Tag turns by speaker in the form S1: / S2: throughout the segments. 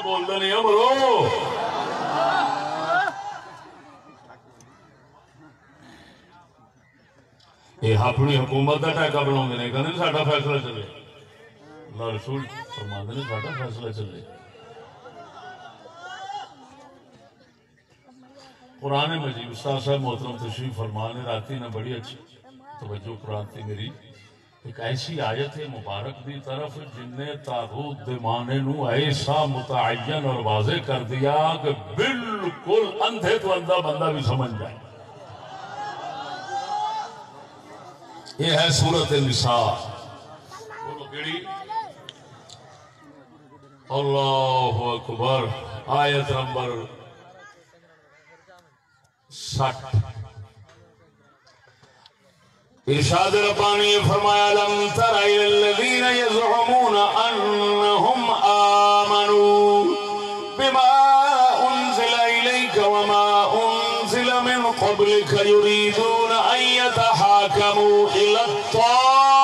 S1: بولتے نہیں مرو یہ اپنی حکومت کا ٹیکا بنا کہ ساڈا فیصلہ چلے اللہ رسول فرماندے نے ساڈا فیصلہ چلے قرآن مجید استاد صاحب محترم تشریف فرمانے راتی نے بڑی اچھی توجہ قرآن تھی میری ایک ایسی آیت مبارک دی طرف جن نے طاغوت دے معنی نو ایسا متعین اور واضح کر دیا کہ بالکل اندھے تو اندھا بندہ بھی سمجھ جائے یہ ہے سورۃ النساء اللہ اکبر آیت نمبر 60 ارشاد ربانی فرمایا لم تر الى الذين يزعمون انهم آمنوا بما انزل اليك وما انزل من قبلك يريدون ان يتحاكموا الى الطاغوت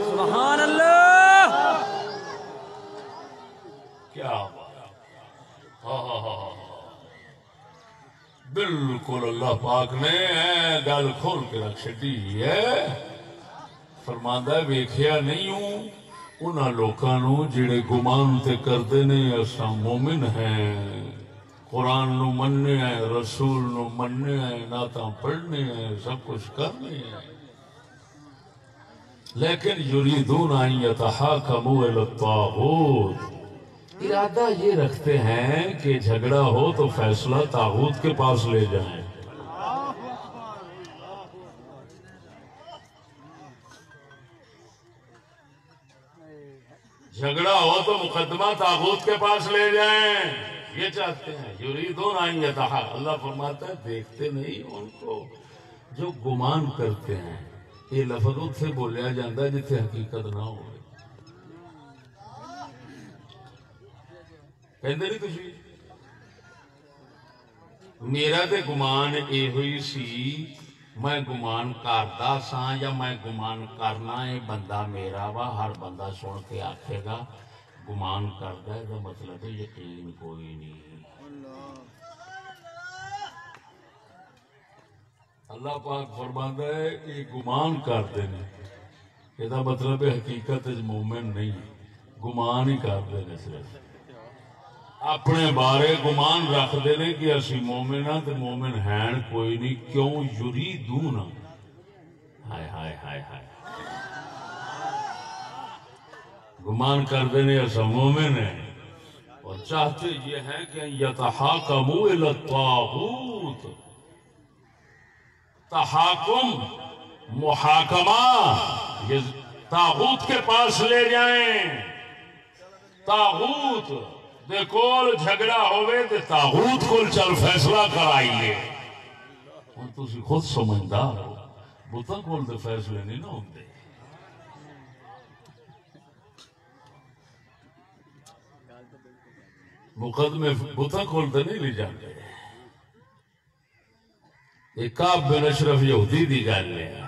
S2: سبحان اللہ
S1: کیا بالکل اللہ پاک نے گل کھول کے رکھ چڈی ہے فرماندا ہے ویکھیا نہیں ہوں انہاں لوکاں نو جڑے گمان تے کردے نے اساں مومن ہیں قرآن نو مننے ہیں رسول نو مننے ہیں نعتاں پڑھنے ہیں سب کچھ کرنے ہیں لیکن یریدون ان یتحاکموا الی الطاغوت ارادہ یہ رکھتے ہیں کہ جھگڑا ہو تو فیصلہ طاغوت کے پاس لے جائیں جھگڑا ہو تو مقدمہ طاغوت کے پاس لے جائیں یہ چاہتے ہیں یریدون ان یتحاکموا اللہ فرماتا ہے دیکھتے نہیں ان کو جو گمان کرتے ہیں یہ لفظ سے بولیا جاتا ہے جتنے حقیقت نہ ہو میرا تے گمان یہ ہوئی سی میں گمان کردا سا یا میں گمان کرنا ہے بندہ میرا وا ہر بندہ سن کے آکھے گا گمان کردا ہے دا مطلب ہے یقین کوئی نہیں اللہ پاک فرماندا ہے یہ گمان کرتے ہیں یہ مطلب ہے حقیقت مومن نہیں گمان ہی کرتے ہیں صرف اپنے بارے گمان رکھ دے نے کہ اسی مومن ہاں تے مومن ہیں کوئی نہیں کیوں یریدون ہائے ہائے ہائے ہائے گمان کر دے نے ایسا مومن ہے اور چاہتے یہ ہیں کہ یتحاکموا الی الطاغوت تحاکم محاکمہ یہ طاغوت کے پاس لے جائیں طاغوت دے کول جھگڑا ہوئے تے طاغوت کول چل فیصلہ کرائیے اور تسی خود سمجھدار ہو بتاں کول دے فیصلے نہیں نہ ہوندے مقدمے بتاں کول تے نہیں لے جاندے ایک کعب بن اشرف یہودی دی گل ہے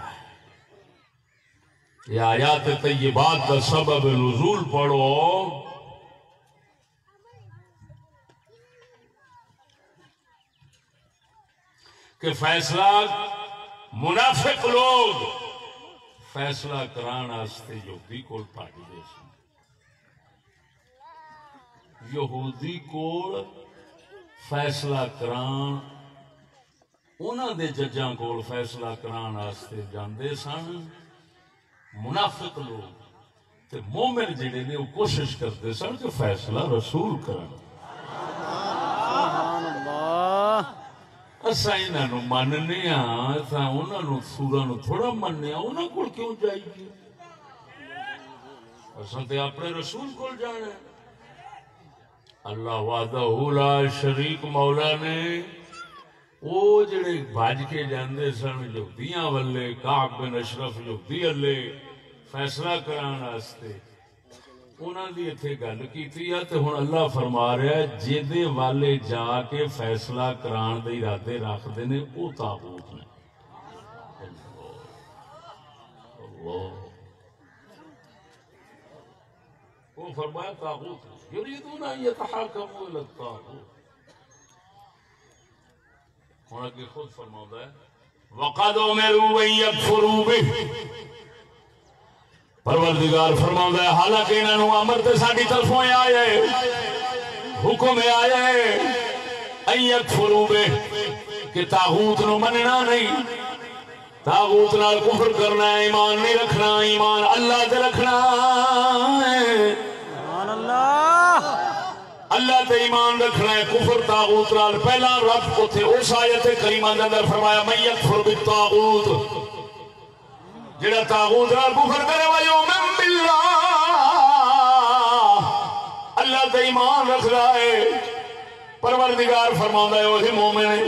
S1: یہ آیات طیبات کا سبب نزول پڑھو کہ فیصلہ منافق لوگ فیصلہ کران آستے یہودی کول پاڑی دے سن یہودی کول فیصلہ کران انہاں دے ججاں کول فیصلہ کران آستے جاندے سن منافق لوگ تے مومن جڑے نے وہ کوشش کرتے سن کہ فیصلہ رسول کرن اساں انہاں نو مننے ہاں اساں انہاں نو سوراں نو تھوڑا مننے ہاں انہاں کول کیوں جائیے اساں تے اپنے رسول کول جانا ہے اللہ وحدہ لا شریک مولا نے وہ جڑے بھاج کے جاندے سن یہودیاں والے کعب بن اشرف یہودی والے فیصلہ کران واسطے انہاں دی ایتھے گل کیتی ہے تے ہن اللہ فرما رہا ہے جیدے والے جا کے فیصلہ کران دے ارادے رکھدے نے او طاغوت نے اللہ وہ فرمایا طاغوت یریدون ان یتحاکموا الی الطاغوت. ہن اگے خود فرماتا ہے وقد امروا ان یکفروا به. پروردگار فرماتا ہے حالانکہ انہاں نوں امر تے ساڈی طرفوں آیا ہے، حکم آیا ہے ان یکفروا به کہ طاغوت نو مننا نہیں، طاغوت نال کفر کرنا ہے، ایمان نہیں رکھنا، ایمان اللہ تے رکھنا ہے،
S2: سبحان اللہ،
S1: اللہ تے ایمان رکھنا ہے، کفر طاغوت نال. پہلا رب اوتھے اس آیت کریمہ دے اندر فرمایا من یکفر بالطاغوت، جڑا طاغوت نال کفر کرے ویؤمن باللہ، اللہ تے ایمان رکھ رہا ہے. پروردگار فرماتا ہے وہی مومن ہے.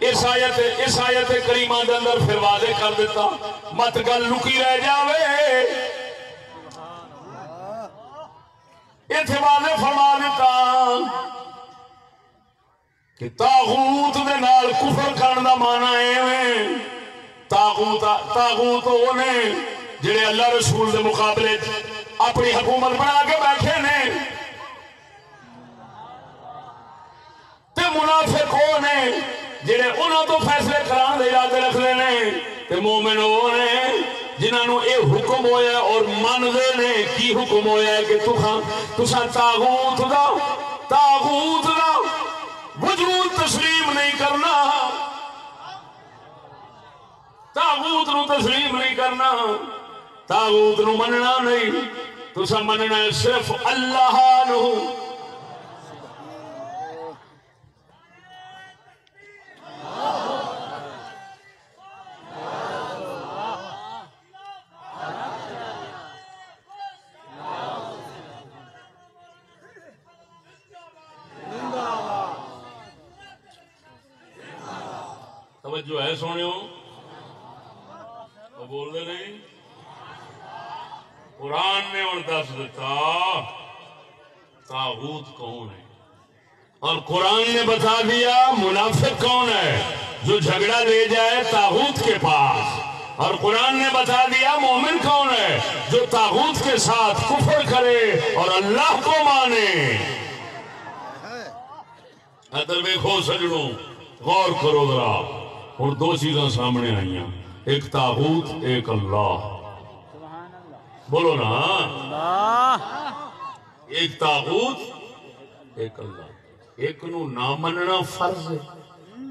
S1: اس آیت کریمہ دے اندر پھر واضح کر دیتا مت گل لکی رہ جاوے، اتنے واضح فرما دیتا کہ طاغوت دے نال کفر کرن دا معنی ہے طاغوت وہ نے جڑے اللہ رسول دے مقابلے اپنی حکومت بنا کے بیٹھے نے، تے منافق وہ نے جڑے انہوں تو فیصلے کران دے ارادے رکھتے ہیں، تے مومن وہ نے جنہوں نے یہ حکم ہویا اور مندے نے کی حکم ہویا ہے کہ تساں طاغوت دا وجود تسلیم نہیں کرنا، طاغوت نو تسلیم نہیں کرنا، طاغوت نو مننا نہیں، تساں مننا ہے صرف اللہ نو. توجہ ہے سونیو، وہ بول دے نہیں. قرآن نے ان دس دیتا طاغوت کون ہے، اور قرآن نے بتا دیا منافق کون ہے جو جھگڑا لے جائے طاغوت کے پاس، اور قرآن نے بتا دیا مومن کون ہے جو طاغوت کے ساتھ کفر کرے اور اللہ کو مانے. ادھر دیکھو سجنوں، غور کرو ذرا. اور دو چیزاں سامنے آئیں، ایک طاغوت ایک اللہ. بولو نا، ایک طاغوت ایک اللہ. ایک نو نہ مننا فرض ہے،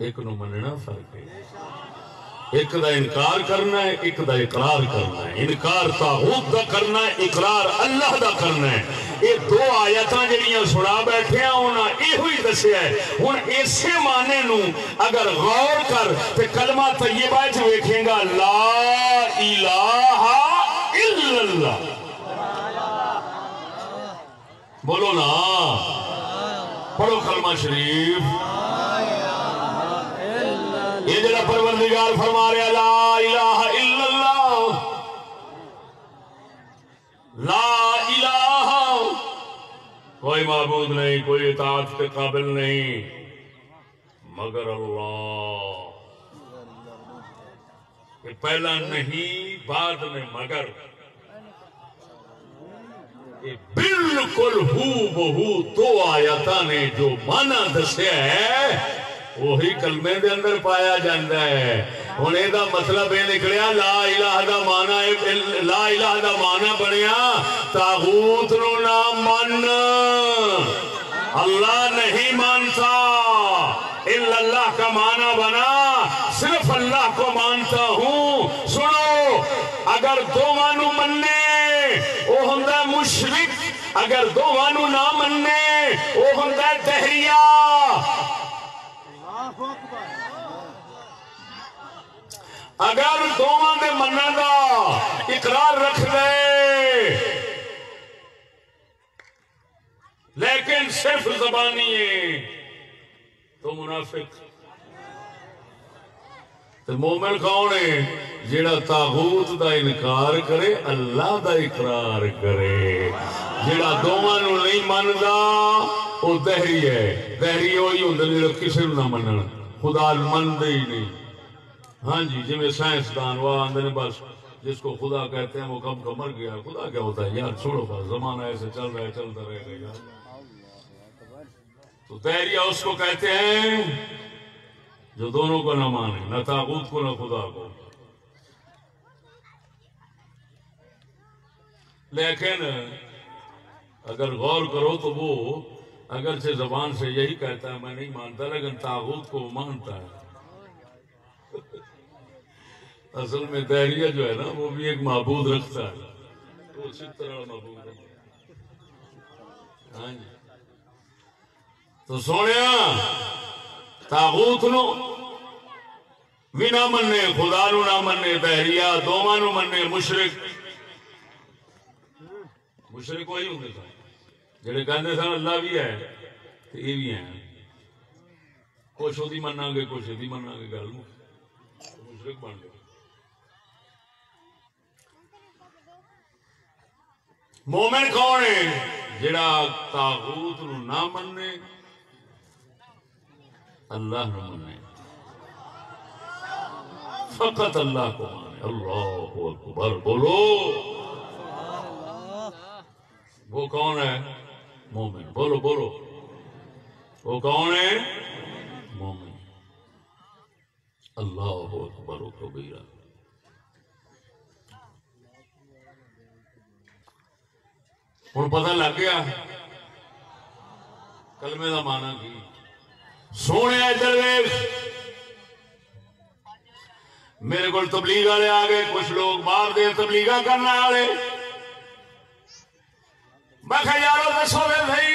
S1: ایک نو مننا فرض ہے. ایک دا انکار کرنا ہے، ایک دا اقرار کرنا ہے. انکار طاغوت دا کرنا ہے، اقرار اللہ دا کرنا ہے. یہ دو آیتاں جڑیاں سنا بیٹھے ہیں انہاں یہ ہوئی دسیا ہے. ہن اسی معنی نو اگر غور کر تے کلمہ طیبہ وچ ویکھیں گا لا الہ الا اللہ. بولو نا، پڑھو کلمہ شریف. یہ جڑا پروردگار فرما رہا لا الہ الا اللہ، لا الہ، کوئی معبود نہیں، کوئی اطاعت کے قابل نہیں مگر اللہ. یہ پہلا نہیں بعد میں مگر، یہ بالکل ہو بہو دو آیاتاں نے جو معنی دسیا ہے وہی کلمے دے اندر پایا جاندہ ہے. ہن اے دا مطلب یہ نکلیا لا الہ دا معنی، لا الہ دا معنی بنیا طاغوت نو نہ من، اللہ نہیں مانتا. الا اللہ کا معنی بنا صرف اللہ کو مانتا ہوں. سنو، اگر دونوں نو مننے وہ ہوندا مشرک، اگر دونوں نو نہ مننے وہ ہوندا دہریہ. اگر دونوں دے مننے دا اقرار رکھ دے لیکن صرف زبانی ہے تو منافق. تو مومن کون ہے؟ جڑا طاغوت دا انکار کرے اللہ دا اقرار کرے. جڑا دونوں نو نہیں مندا وہ دہری ہے. دہری وہی ہوندا جڑا کسی نو نہ منن، خدا مندے ہی نہیں. ہاں جی، جی سائنسدان وہ آندے نے بس جس کو خدا کہتے ہیں وہ کم کا مر گیا. خدا کیا ہوتا ہے یار, چھوڑو بس, زمانہ ایسے چل رہا ہے, چلتا رہے گا یار. تو دہریہ اس کو کہتے ہیں جو دونوں کو نہ مانے, نہ طاغوت کو نہ خدا کو. لیکن اگر غور کرو تو وہ اگرچہ زبان سے یہی کہتا ہے میں نہیں مانتا, لیکن طاغوت کو مانتا ہے. اصل میں دہریہ جو ہے نا وہ بھی ایک معبود رکھتا ہے, وہ ستر والا معبود ہے. ہاں جی. تو سونے طاغوت نو بھی نہ مننے, خدا نو نہ مننے, دہریہ دونوں نو مننے. مشرک وہی ہوں سن جڑے کہتے سن اللہ بھی ہے تو یہ بھی ہے, کچھ وہ منا گے کچھ یہ منا گے, گل مشرک بن گئے. مومن کون ہے؟ جڑا طاغوت نو نہ مننے, اللہ نو مننے, فقط اللہ کو مانے. اللہ اکبر بولو. وہ کون ہے؟ مومن. بولو بولو, وہ کون ہے؟ مومن. اللہ اکبر و کبیرہ. ہوں پتہ لگ گیا کلمے کا معنی کی. سونے ادھر ویکھ, میرے کو تبلیغ والے آ گئے, کچھ لوگ باہر دے تبلیغ کرنے والے. میں کہ یارو دسو بھائی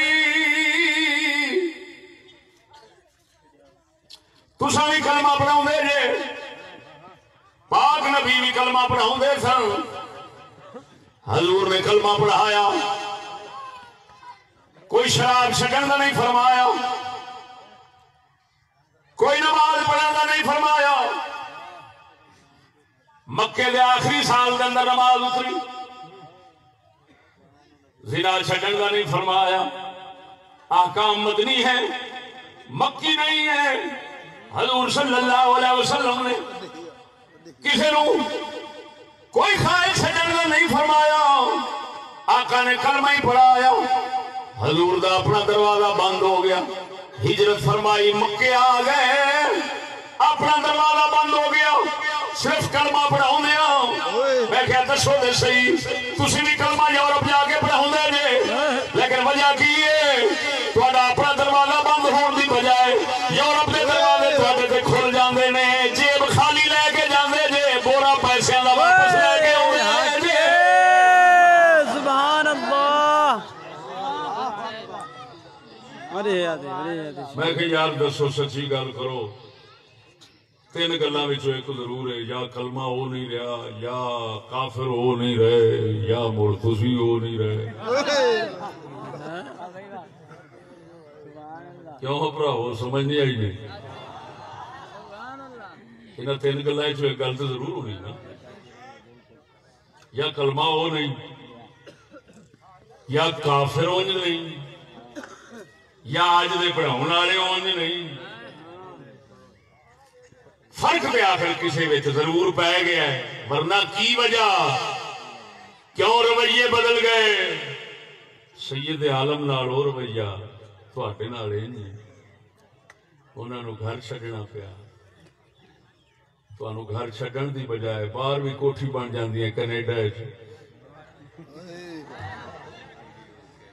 S1: تساں بھی کلمہ پڑھاؤ جے, پاک نبی بھی کلمہ پڑھاؤ سن, حضور نے کلمہ پڑھایا, کوئی شراب چھڈن کا نہیں فرمایا, کوئی نماز پڑھن کا نہیں فرمایا. مکے دے آخری سال کے اندر نماز اتری, زنا چھڈن کا نہیں فرمایا. احکام مدنی ہے, مکی نہیں ہے. حضور صلی اللہ علیہ وسلم نے کسی نو کوئی خواہش چھڈن کا نہیں فرمایا. آقا نے کلمہ ہی پڑھایا, حضور دا اپنا دروازہ بند ہو گیا. ہجرت فرمائی, مکے آ گئے, اپنا دروازہ بند ہو گیا, صرف کلمہ پڑھاؤں دیا. میں کیا دسو دے صحیح, تسی بھی کلمہ یورپ جا کے پڑھاؤں دے جے, لیکن وجہ کی ہے تہاڈا اپنا دروازہ بند ہون دی بجائے یورپ دے دروازے تہاڈے تے کھل جاندے نے. جیب خالی لے کے جاندے جے, بورا پیسے دا واپس لے کے آوندے جے.
S2: سبحان اللہ.
S1: میں کہ یار دسو سچی گل کرو, تین گلاں وچوں ایک ضرور ہے, یا کلمہ ہو نہیں رہا, یا کافر ہو نہیں رہے, یا مڑ تسی ہو نہیں رہے. کیوں بھراو سمجھ نہیں آئی جی؟ انہاں تین گلاں وچوں ایک گل تو ضرور ہونی نا, یا کلمہ ہو نہیں, یا کافر ہونج نہیں, یا آج دے پڑھاؤن والے ہونج نہیں. فرق پہ آخر کسی وچ ضرور پہ گیا ہے, ورنہ کی وجہ کیوں رویے بدل گئے؟ سید عالم نال او رویہ تواڈے نال اے نہیں. انہاں نو گھر چھڈنا پیا, تانوں گھر چھڈن دی بجائے باہر بھی کوٹھی بن جاندی ہے کینیڈا وچ,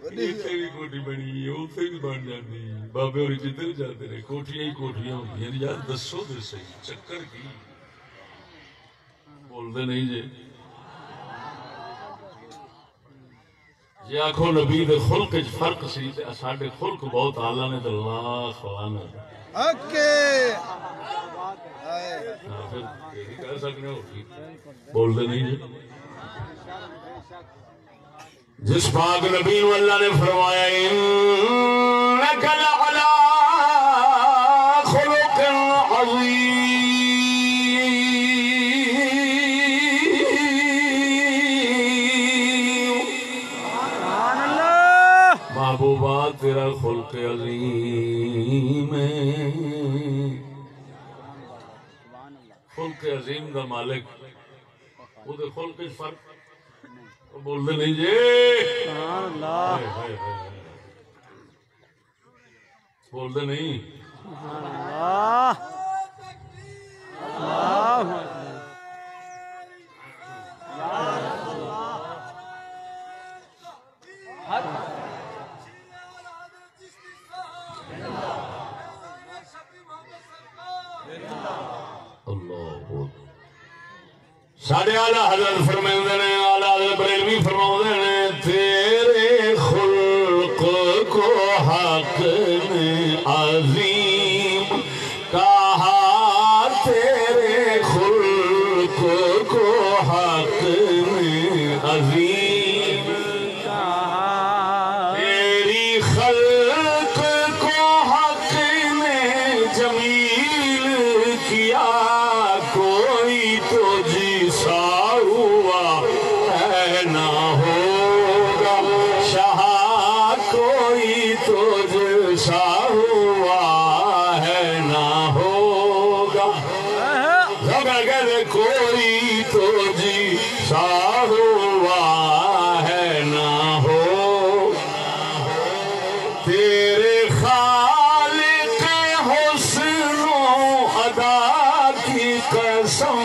S1: اتنے بھی کوٹھی بنی, اتنے بھی بن جاتی. بابے ہوری جدھر جاتے رہے کوٹیاں ہی کوٹیاں ہوتی ہیں. یار دسو دے صحیح چکر کی بولتے نہیں جی؟ جی آخو نبی دے خلق فرق سی, ساڈے خلق بہت آلہ نے, تو لاکھ لعنت. کہہ سکنے ہو بولتے نہیں جی؟ جس پاک نبی نو اللہ نے فرمایا انک لعلی خلق عظیم, محبوبہ تیرا خلق عظیم ہے. خلق عظیم دا مالک وہ دے خلق وچ فرق بول دے نہیں جی
S2: سبحان اللہ
S1: بول دے نہیں
S2: سبحان اللہ اللہ
S1: ساڈے اعلیٰ حضرت فرماندے نے اعلیٰ حضرت بریلوی فرماندے نے تیرے خلق کو حق نے عظیم کہا تیرے خلق کو حق نے عظیم
S2: کہا
S1: تیری خلق کو حق نے جمیل کیا کوئی تو جیسا ہوا ہے نہ ہوگا شاہ کوئی تو جیسا ہوا ہے نہ ہوگا کوئی تو جیسا ہوا ہے نہ ہو تیرے خالق حسن و ادا کی قسم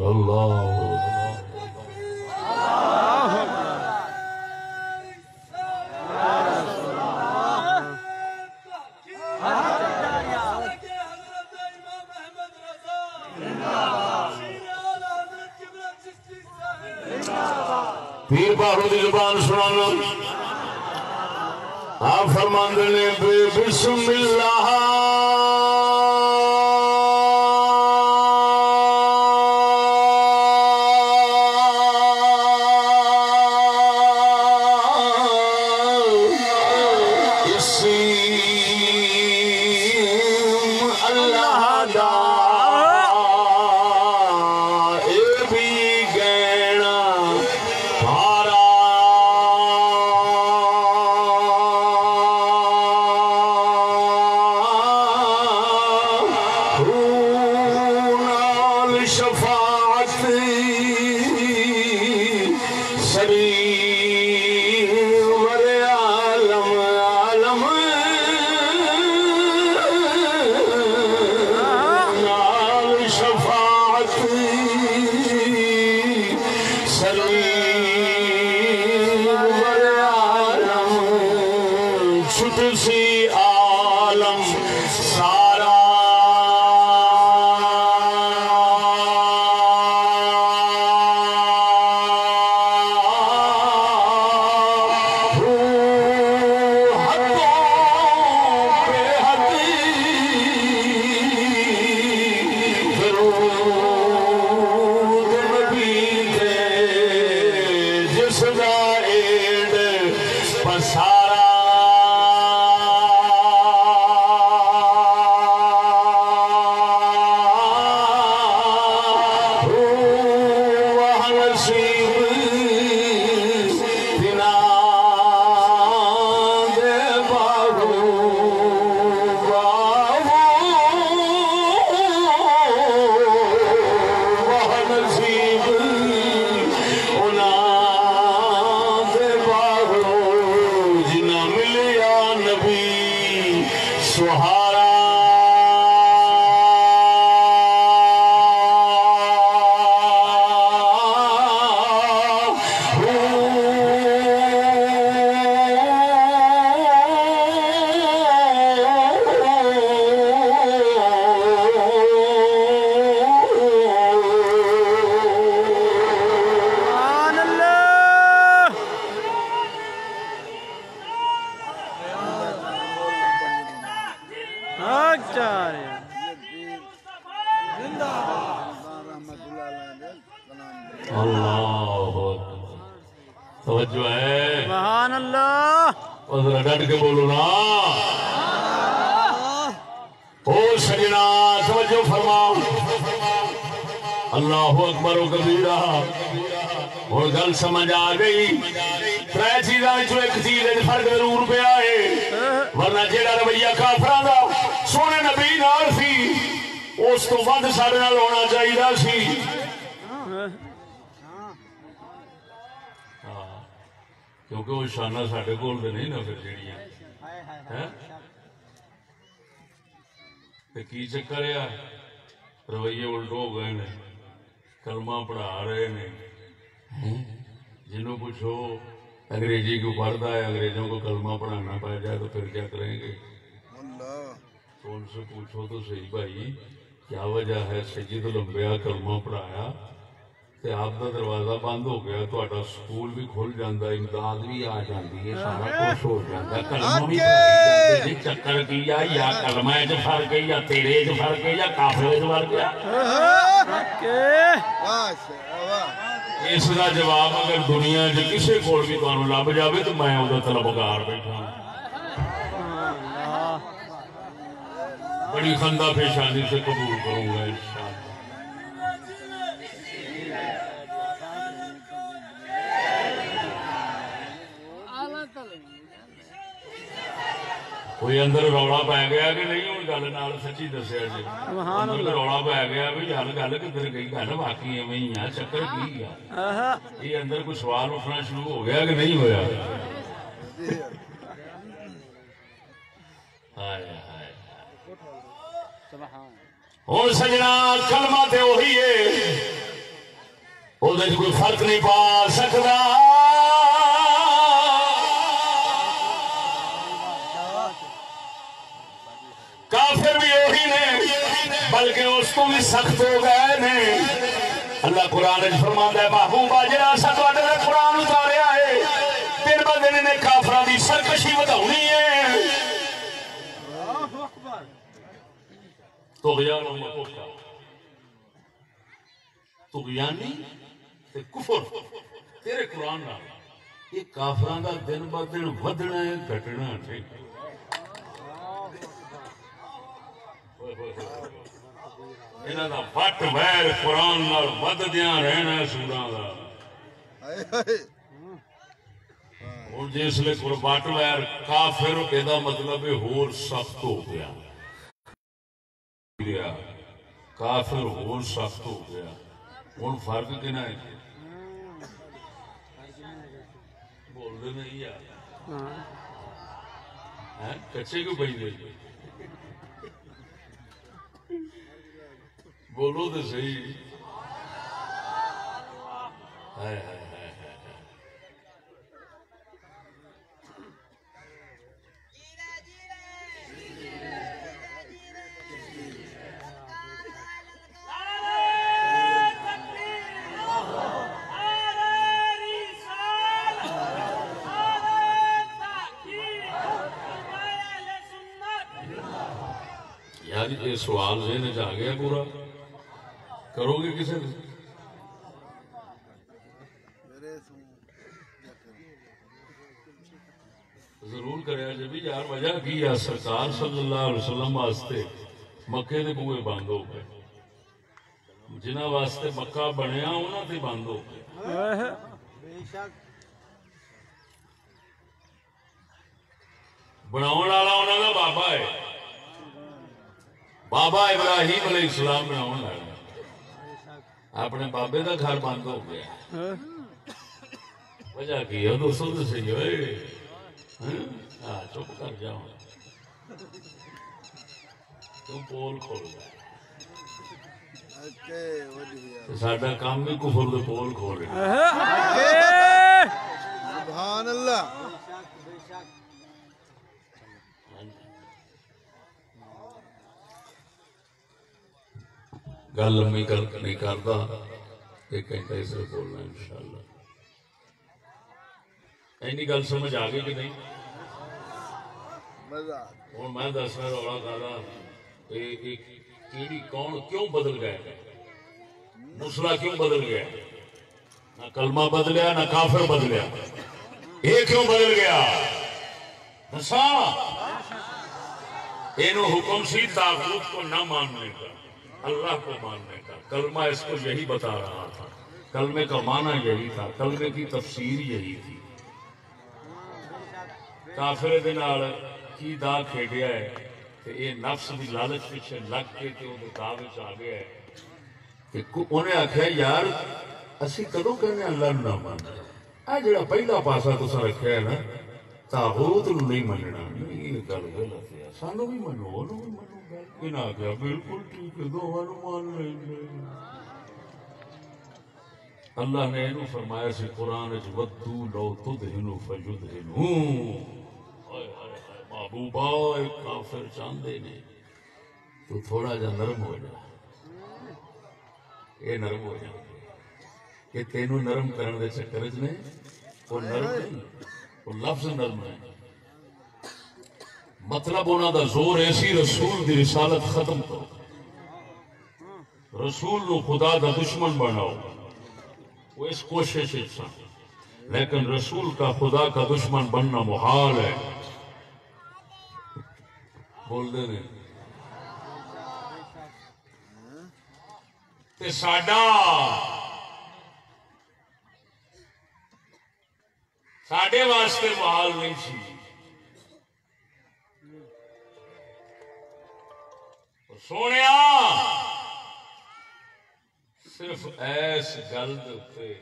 S1: اللہ پیر باہو دی زبان سنانا آپ فرماندے نے بسم اللہ توجہ ہے
S2: سبحان اللہ
S1: ذرا ڈٹ کے بولو نا او سجنا توجہ فرماؤ اللہ اکبر و کبیرہ اور گل سمجھ آ گئی ترے چیزاں وچوں ایک چیز فرق ضرور پیا ہے، ورنہ جہاں رویہ کافراں دا سونے نبی نال سی اس تو ود سارے نال ہونا چاہیے سی۔ کیونکہ وہ شانہ ساڈے کول تے نہیں نا پھر جہڑیاں تے کی چکر ہے، رویے الٹ ہو گئے نے، کلمہ پڑھا رہے نے، جنہوں پوچھو انگریزی کو پڑھتا ہے، انگریزوں کو کلمہ پڑھانا پڑ جائے تو پھر کیا کریں گے؟ تو ان سے پوچھو تو صحیح بھائی کیا وجہ ہے سید الانبیاء کلمہ پڑھایا تے آپ کا دروازہ بند ہو گیا، تو سکول بھی کھل جاتا، امداد بھی آ جاتی ہے، سارا کچھ ہو جاتا، کلمہ بھی پڑھائی جاتے، چکر کی یا کلمہ چ فرق ہے یا تیرے چ فرق ہے یا کافرے چ فرق ہے۔ اس کا جواب اگر دنیا چ کسی کو بھی تمہیں لب جائے تو میں وہ طلبگار بیٹھا بڑی خندہ پیشانی سے قبول کروں گا انشاءاللہ۔ کوئی اندر رولا پی گیا کہ نہیں؟ ہوں گل نال سچی دسیا جی، اندر رولا پی گیا بھی یار گل کدھر گئی، گل واقعی ایویں ہی ہے، چکر کی ہے؟ یہ اندر کوئی سوال اٹھنا شروع ہو گیا کہ نہیں ہویا؟ ہوں سجنا کلمہ تے وہی ہے، وہ کوئی فرق نہیں پا سکتا۔ کافر بھی وہی نے بلکہ اس کو بھی سخت ہو گئے نے۔ اللہ قرآن فرماندا ہے محبوبہ جڑا اساں تواڈے تے قرآن اتاریا ہے دن ب دن نے کافراں دی سرکشی وداونی ہے۔ طغیان و کفر، طغیانی تے کفر تیرے قرآن نال، یہ کافراں دا دن ب دن ودنا ہے گھٹنا نہیں۔ انہاں دا وٹ ویر قرآن نال وددیاں رہنا سوراں دا۔ ہن جس لے وٹ ویر کافر دا مطلب ہور سخت ہو گیا، کافر ہور سخت ہو گیا۔ ہن فرق کنا ہے؟ بول دے نہیں یار، کچے کیوں پئی دے؟ بولو تو صحیح۔ یار یہ سوال ذہن چ آ گیا پورا، کرو گے کسی نے؟ ضرور کریا جی بھی یار وجہ کی ہے؟ سرکار صلی اللہ علیہ وسلم واسطے مکے دے بوئے بند ہو گئے، جنہاں واسطے مکہ بنیا انہاں تے بند ہو گئے۔ بناؤن والا انہاں دا بابا ہے، بابا ابراہیم علیہ السلام بناؤن والا، اپنے بابے دا گھر بند ہو گیا۔ وجہ کی ہے دوستوں تو صحیح ہوئے، چپ کر جاؤ، تم پول کھول گئے۔ ساڈا کام بھی کفر دے پول کھول رہے۔
S3: سبحان اللہ۔
S1: گل لمبی نہیں کرتا، ایک گھنٹہ اس سے بولنا انشاءاللہ۔ اینی گل سمجھ آ گئی کہ نہیں؟ ہوں میں دسنا رولا کرا کون کیوں بدل گئے، مسلا کیوں بدل گیا؟ نہ کلمہ بدلیا نہ کافر بدلیا، یہ کیوں بدل گیا؟ دسا یہ حکم سی طاغوت کو نہ ماننے کا، اللہ کو ماننے کا۔ کلمہ اس کو یہی بتا رہا تھا، کلمے کا معنی یہی تھا، کلمے کی تفسیر یہی تھی۔ کافر دے نال کی دا کھیڈیا ہے تے اے نفس دی لالچ پیچھے لگ کے تے او دے دا وچ آ گیا ہے کہ انہیں آخیا یار اسی کدوں کہنے اللہ نو نہ ماننا آ جڑا پہلا پاسا تساں رکھیا ہے نا تاغوت نو نہیں مننا یہ گل غلط ہے سانو بھی منو اونوں بھی منو گل انہاں آخیا بالکل ٹھیک ہے دوواں نو مان لیں اللہ نے انہوں فرمایا سی قرآن وچ ودو لو تدہنو فیدہنو محبوبہ ایک کافر چاندے نے تو تھوڑا جا نرم ہو جا یہ نرم ہو جائے کہ تینوں نرم کرنے دے چکر نے وہ نرم نہیں وہ لفظ نرم ہے مطلب انہوں دا زور ایسی رسول دی رسالت ختم کرو رسول نو خدا دا دشمن بناؤ وہ اس کوشش لیکن رسول کا خدا کا دشمن بننا محال ہے بول دے نہیں تے ساڈے واسطے محال نہیں سی سونیا صرف ایس گل دے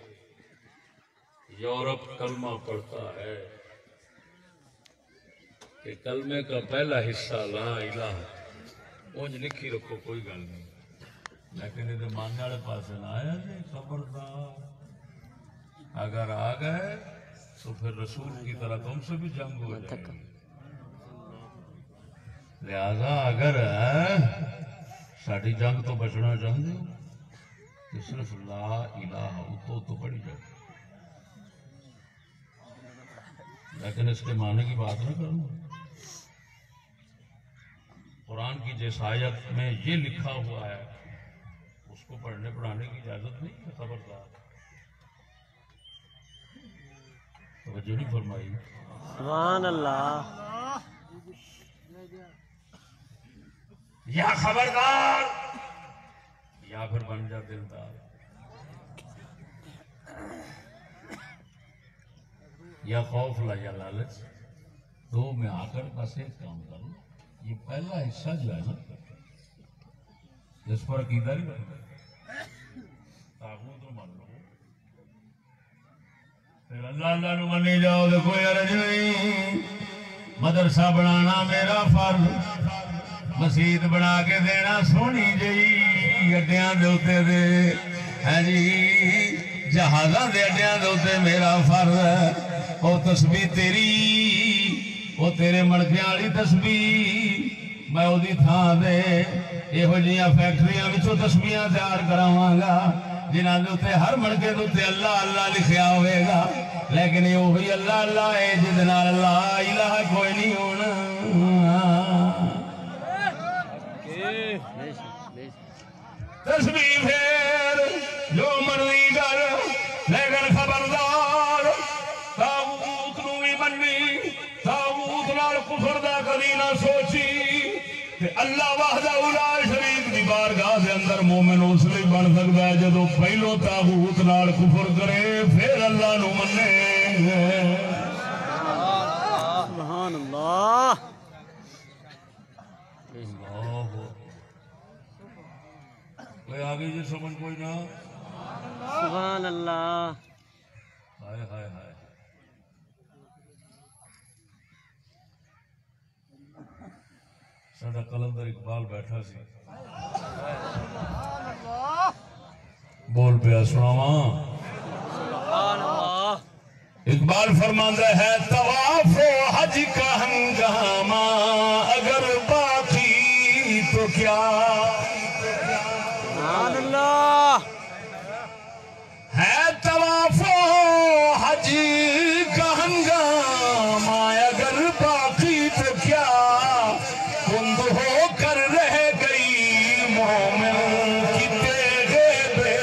S1: یورپ کلمہ پڑھتا ہے کہ کلمے کا پہلا حصہ لا الہ اونج لکھی رکھو کوئی گل نہیں لیکن یہ ماننے والے پاس نہ آیا جی خبردار اگر آ گئے تو پھر رسول کی طرح تم سے بھی جنگ ہو جائے گی لہذا اگر ساری جنگ تو بچنا چاہتے ہو تو صرف لا الہ تو پڑھی جائے لیکن اس کے معنی کی بات نہ کروں قرآن کی جس آیت میں یہ لکھا ہوا ہے اس کو پڑھنے پڑھانے کی اجازت نہیں ہے خبردار توجہ نہیں فرمائی
S2: سبحان اللہ
S1: یا خبردار یا پھر بن جا دلدار یا خوف لا یا لالچ دو میں آ کر بس ایک کام کرو یہ پہلا حصہ جو ہے نا جس پر عقیدہ نہیں رکھنا تاغوت مان لو پھر اللہ نو مانی جاؤ تو کوئی عرض نہیں مدرسہ بنانا میرا فرض مسجد بنا کے دینا سونی جی اڈیاں دے اوتے دے ہاں جی جہازاں دے اڈیاں دے اوتے میرا فرض او تسبیح تیری او تیرے مڑکیاں والی تسبیح میں او دی تھان دے یہو جہاں فیکٹریاں وچوں تسبیحاں تیار کراواں گا جنہاں دے اوتے ہر مڑکے دے اوتے اللہ اللہ لکھیا ہوئے گا لیکن یہ وہی اللہ اللہ ہے جس نال اللہ الہ کوئی نہیں ہونا تسبیح پھر جو مرضی کر لیکن خبردار تاغوت نو بھی منی تاغوت نال کفر دا کدی نہ سوچی تے اللہ وحدہ لا شریک دی بارگاہ دے اندر مومن اس لیے بن سکتا ہے جدو پہلو تاغوت نال کفر کرے پھر اللہ نو منے
S2: سبحان اللہ
S1: کوئی آگے جی سمجھ کوئی نہ
S2: سبحان اللہ
S1: ہائے ہائے ہائے ساڈا قلندر اقبال بیٹھا سی بول پیا سناواں اقبال فرماندا ہے طواف و حج کا ہنگامہ اگر باقی تو کیا
S2: سبحان اللہ
S1: ہے طواف و حج کا ہنگامہ اگر باقی تو کیا کند ہو کر رہ گئی مومن کی تیغ بے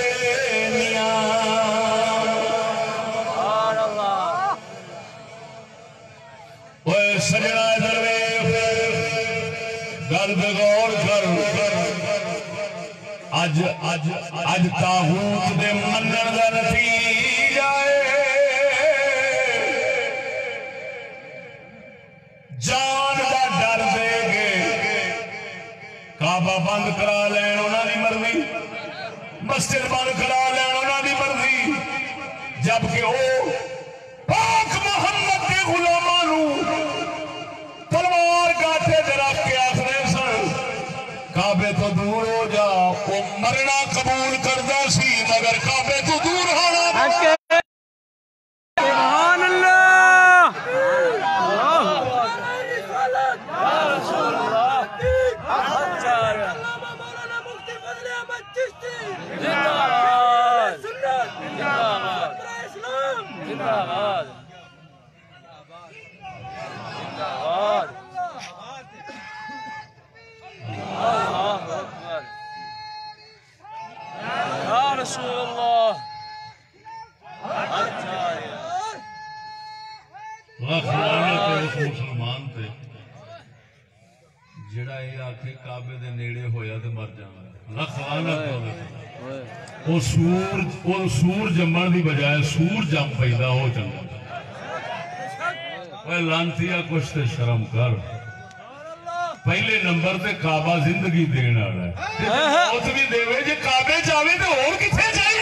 S1: نیاز
S2: سبحان اللہ
S1: اوے سجنا ادھر گل پہ غور کر اج تاغوت دے منن دا نتیجہ ہے
S3: بند کرا لین انہاں دی مرضی مسجد بند کرا لین انہاں دی مرضی جبکہ او پاک محمد کے غلاماں نو تلوار گاٹے تے رکھ کے آخنے سن کعبے تو دور ہو جا وہ مرنا قبول کردا سی مگر کعبے تو دور ہونا
S2: سبحان اللہ رسول اللہ
S3: مسلمان تے جڑا یہ آکھے کعبے دے نیڑے ہویا تے مر جانا لکھ لعنت او سور جمن دی بجائے سور جم پیدا ہو چنگا اے لانتیا کچھ تے شرم کر پہلے نمبر تے کعبہ زندگی دین والا ہے موت بھی دیوے جے کعبے جاوے تے اور کتھے چاہیے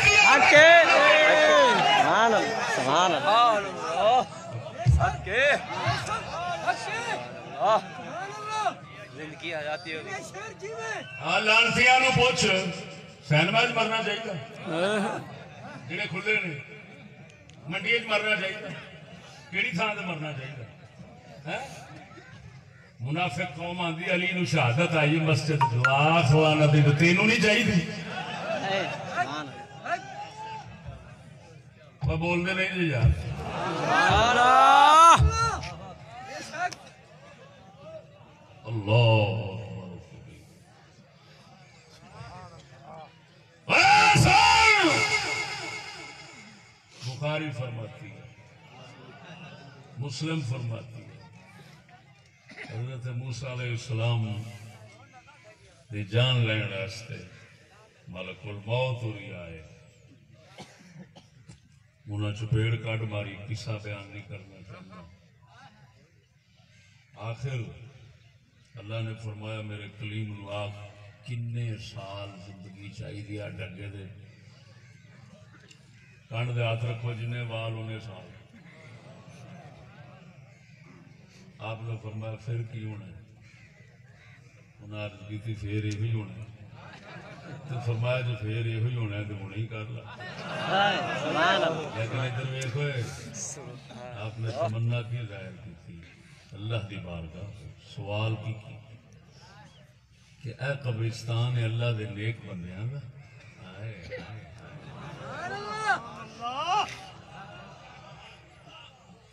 S2: سبحان اللہ سبحان اللہ زندگی آ جاتی ہے
S3: ہاں لانتیا نو پوچھ سینماز مرنا چاہیے جڑے کھلے نے منڈی مرنا چاہیے کیڑی تھان تے مرنا چاہیے منافق قوم آندی علی نو شہادت آئی مسجد لاکھ لعنت دی تینوں نہیں چاہیے بولنے نہیں جی یار اللہ بخاری فرماتی ہے مسلم فرماتی ہے حضرت موسیٰ علیہ السلام دی جان لین واسطے ملک الموت ہوئی آئے انہاں چپیڑ کٹ ماری قصہ بیان نہیں کرنا چاہتا آخر اللہ نے فرمایا میرے کلیم اللہ کنے سال زندگی چاہیے ڈگے دے کنڈ دے ہاتھ رکھو جنہیں وال انہیں سال آپ نے فرمایا پھر کی ہونا ہے انہیں عرض کی تھی پھر یہ بھی ہونا ہے تو فرمایا جو پھر یہ بھی ہونا ہے تو ہونا ہی کر لا لیکن ادھر دیکھو آپ نے تمنا کی ظاہر کی تھی اللہ دی بارگاہ سوال کی کہ اے قبرستان ہے اللہ دے نیک بندے ہیں نا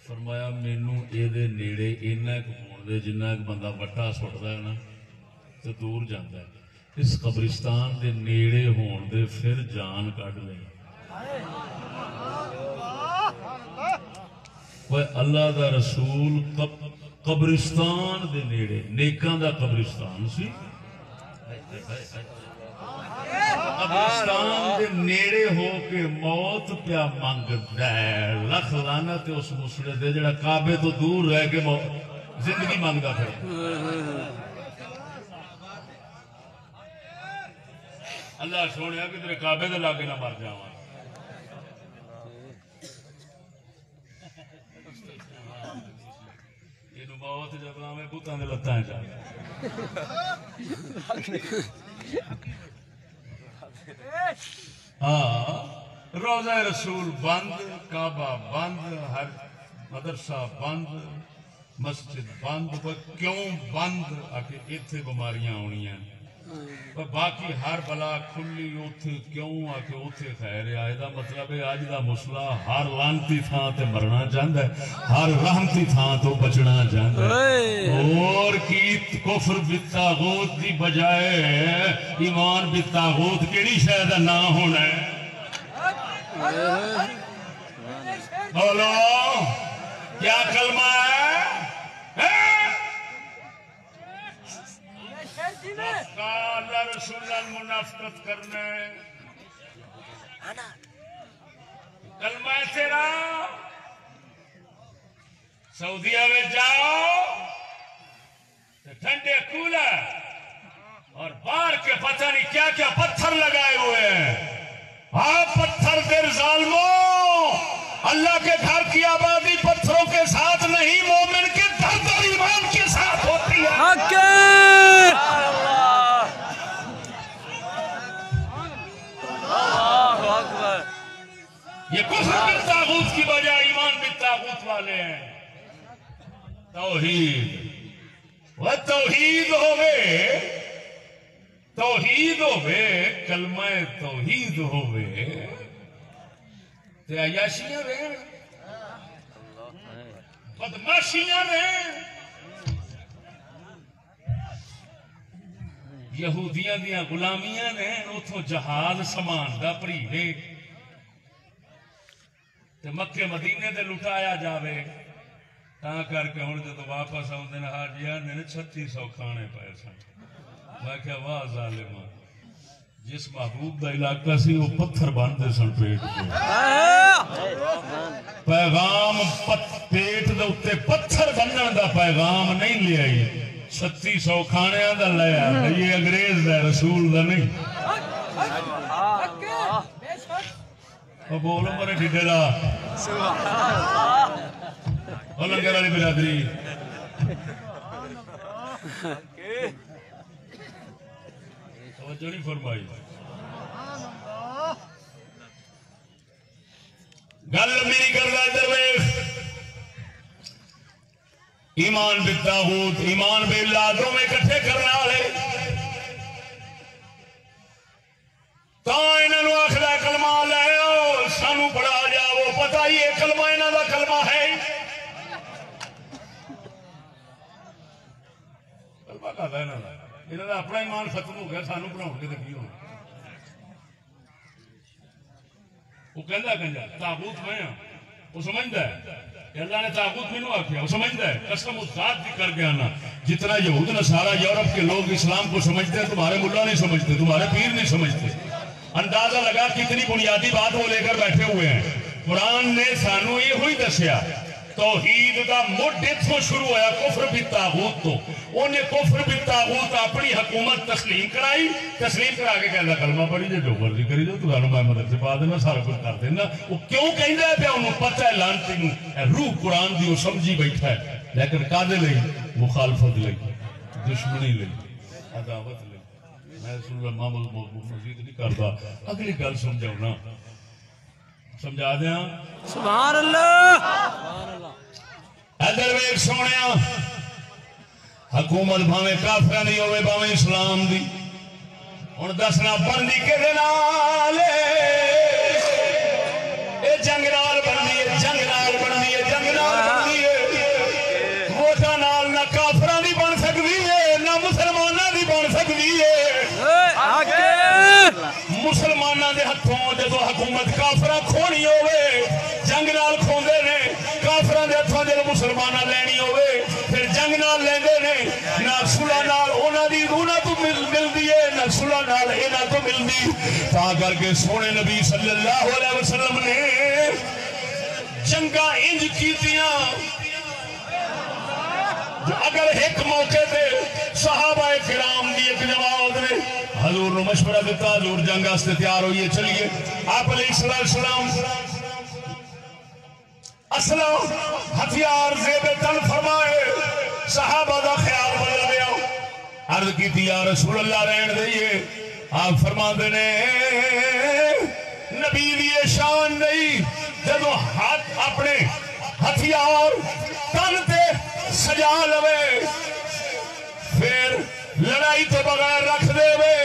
S3: فرمایا مینوں اے دے نیڑے اینا ایک ہون دے جنہ ایک بندہ وٹا سٹدا ہے نا تو دور جاندا ہے اس قبرستان دے نیڑے ہون دے پھر جان کڈ لے وہ اللہ دا رسول قبرستان دے نیڑے نیکاں دا قبرستان سی قبرستان دے نیڑے ہو کے موت پیا منگدا ہے لکھ لعنت اس مسلے دے جڑا کعبے تو دور رہ کے زندگی منگدا پھر اللہ سونے کہ تیرے کعبے دے لاگے نہ مر جاواں اینو موت جب آوے بتاں دے لتاں چ ہاں روزہ رسول بند کعبہ بند ہر مدرسہ بند مسجد بند کیوں بند آکے اتھے بیماریاں ہونی ہیں باقی ہر بلا کھلی اوتھے کیوں آکے اوتھے خیر ہے دا مطلب ہے آج دا مسئلہ ہر لانتی تھان تے مرنا چاہتا ہے ہر رحمتی تھان تو بچنا چاہتا ہے اور کی کفر بالتاغوت دی بجائے ایمان بالتاغوت کیڑی شاید نہ ہونا ہے بولو کیا کلمہ ہے اللہ رسول المنافقت کرنے کلمہ تیرا سعودیہ میں جاؤ ٹھنڈے کولر اور باہر کے پتہ نہیں کیا کیا پتھر لگائے ہوئے ہیں. آپ پتھر دیر ظالموں، اللہ کے گھر کی آبادی پتھروں کے ساتھ نہیں، مومن کے درد اور ایمان کے ساتھ ہوتی ہے. یہ کفر بالطاغوت کی بجائے ایمان بالطاغوت والے ہیں. توحید و توحید ہوئے کلمہ توحید ہوئے تے عیاشیاں رہن، بدماشیاں رہن، یہودیاں دیاں غلامیاں رہن، اتھوں جہاز سامان دا پریڑے تے مکے مدینے دے لٹایا جاوے. تا کر کے ہوں جدو واپس آؤندے نے حاجیاں نے 3600 کھانے پائے سن. میں کہا واہ ظالمہ، جس محبوب دا علاقہ سی وہ پتھر باندھے سن پیٹ پہ. پیغام پیٹ دے اتے پتھر بنن دا پیغام نہیں لے آئی، 3600 کھانے دا لے آئی. یہ انگریز دا رسول دا نہیں. بولو مرے ڈھڈے لا لنگر والی برادری. توجہ نہیں فرمائی. گل میری کردا ادھر ویکھ. ایمان بالطاغوت ایمان باللہ دونوں اکٹھے کرنے والے تا انہاں آخدا کلمہ لے آؤ سانو پڑھا جاؤ. پتہ ہی یہ کلمہ انہاں دا کلمہ ہے. انہوں نے اپنا ایمان ختم ہو گیا، سانو پڑھاؤ کے تو کی ہونا. وہ کہندا تاغوت میں ہاں، وہ سمجھتا ہے اللہ نے تاغوت مینوں آکھیا، وہ سمجھتا ہے. قسم اس ذات کی کر کے آنا، جتنا یہود نصارہ یورپ کے لوگ اسلام کو سمجھتے ہیں تمہارے ملا نہیں سمجھتے، تمہارے پیر نہیں سمجھتے. اندازہ لگا کتنی بنیادی بات وہ لے کر بیٹھے ہوئے ہیں. قرآن نے سانو یہ ہوئی دسیا توحید دا مڈ اتھوں شروع ہویا کفر بالطاغوت تو. انہیں کفر بالطاغوت اپنی حکومت تسلیم کرائی، تسلیم کرا کے کہندا کلمہ پڑھی جے جو مرضی کری جو تانوں میں مدرسے پا دینا، سارا کچھ کر دینا. وہ کیوں کہندا ہے پیا؟ انہوں پتہ ہے لعنتی نوں روح قرآن دی وہ سمجھی بیٹھا ہے، لیکن کادے لئی؟ مخالفت لئی، دشمنی لئی، عداوت لئی. میں رسول اللہ مزید نہیں کرتا. اگلی گل سمجھاؤ نا، سمجھا دیاں.
S2: سبحان اللہ.
S3: ادھر ویکھ سونیا، حکومت بھاویں کافراں دی ہوے بھاویں اسلام دی، ہن دسنا بندی کدے نال اے جنگ نال بندی ہے، جنگ نال بندی ہے، جنگ نال بندی ہے. ووٹاں نال نہ کافراں دی بن سکدی ہے نہ مسلماناں دی بن سکدی ہے. مسلماناں دے ہتھوں جدو حکومت کافراں کھونی ہوے جنگ نال کھوندے نے، کافراں دے ہتھوں جدو مسلماناں لینی ہوے پھر جنگ نال لیندے نے. نہ صلح نال انہاں دی انہاں تو ملدی ہے، نہ صلح نال انہاں تو ملدی. تا کر کے سونے نبی صلی اللہ علیہ وسلم نے جنگاں انج کیتیاں جو اگر ایک موقع تے صحابہ کرام دی ایک جماعت نے حضور نے مشورہ دیتا، حضور جنگ واسطے تیار ہوئیے چلیے. آپ علیہ السلام اسلام ہتھیار زیب تن فرمائے، صحابہ دا خیال بدل گیا. عرض کی تھی یا رسول اللہ رہن دئیے. آپ فرماندے نے نبی دی شان نہیں جدو ہاتھ اپنے ہتھیار تن تے سجا لوے پھر لڑائی تو بغیر رکھ دے وے.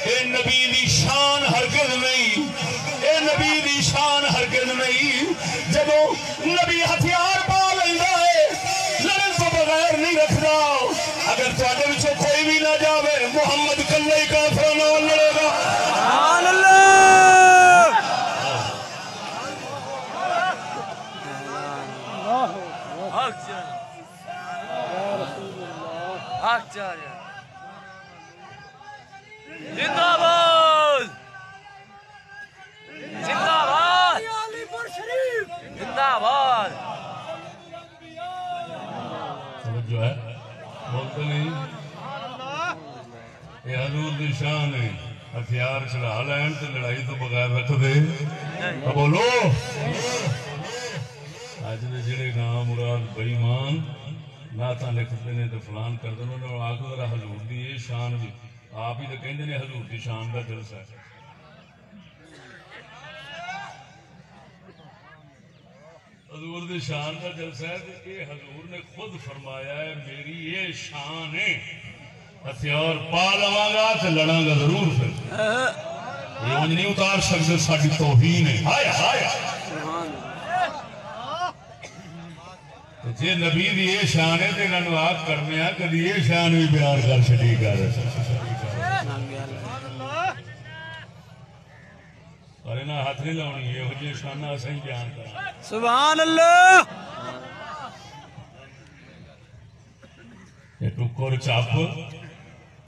S3: اے نبی دی شان ہرگز نہیں، اے نبی دی شان ہرگز نہیں. جدو نبی ہتھیار پا لیندا ہے لڑن تو بغیر نہیں رکھدا. اگر تواڈے وچوں کوئی بھی نہ جاوے محمد کلے ہی کافراں نال لڑے گا.
S2: سبحان اللہ. حق جاری زندہ باد، زندہ باد، زندہ باد.
S3: شان ہے ہتھیار چڑھا لین تے لڑائی تو بغیر رکھ دے بولو اج دے جڑے نام مراد بے ایمان نعتاں لکھتے نے تے فلان کردے انہاں نوں آکھو ذرا حضور دی اے شان بھی آپ ہی تے کہندے نے حضور دی شان دا جلسہ ہے حضور دی شان کا جلسہ ہے کہ حضور نے خود فرمایا ہے میری یہ شان ہے ہتھیار پا لواں گا تے لڑاں گا ضرور پھر یہ انج نہیں اتار سکتے ساڈی توہین ہے ہائے ہائے جی نبی دی یہ شان ہے تے انہاں نوں آکھ کرنے آ کدی یہ شان بھی بیان کر چھڈی کر اور انہاں ہاتھ نہیں لاؤنی یہ جی شانہ اساں ہی بیان کراں
S2: سبحان اللہ
S3: یہ ٹکر چاپ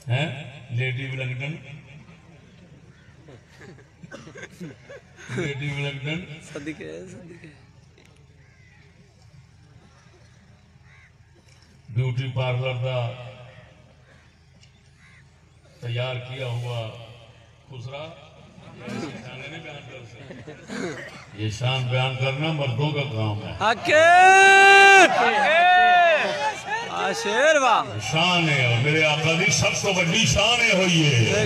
S3: ہے لیڈی ولنگٹن لیڈی ولنگٹن
S2: صدقے صدقے
S3: بیوٹی پارلر دا تیار کیا ہوا خسرا یہ شان بیان کرنا مردوں کا کام ہے
S2: شیر واہ
S3: شان ہے اور میرے آقا دی سب تو بڑی شان ہے ہوئی ہے